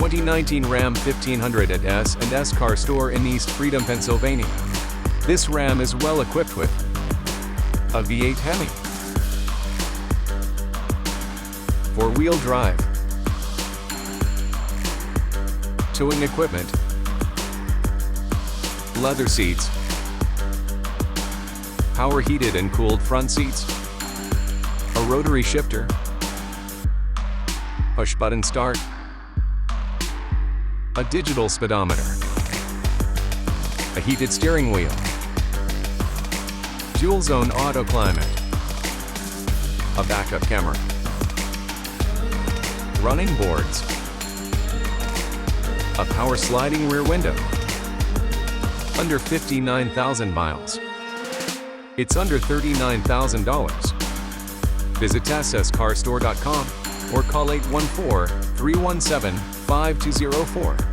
2019 Ram 1500 at S&S Car Store in East Freedom, Pennsylvania. This Ram is well equipped with a V8 HEMI, 4-wheel drive, towing equipment, leather seats, power heated and cooled front seats, a rotary shifter, push-button start, a digital speedometer, a heated steering wheel, dual-zone auto climate, a backup camera, running boards, a power sliding rear window, under 59,000 miles. It's under $39,000. Visit sscarstore.com or call 814-317-5204.